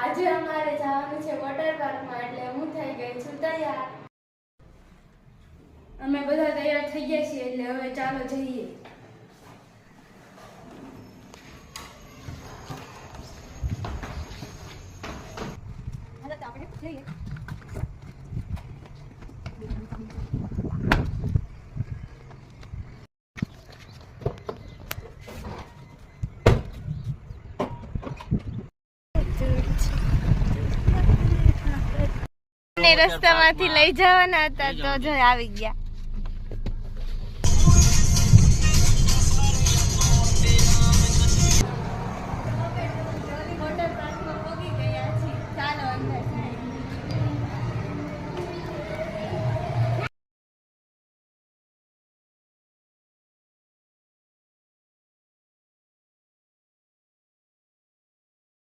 આજે અમારે જવાનું છે વોટર પાર્કમાં, એટલે હું થઈ ગઈ છું તૈયાર. અમે બધા તૈયાર થઈ ગયા છીએ, એટલે હવે ચાલો જઈએ. રસ્તામાંથી લઈ જવાના હતા તો જો આવી ગયા.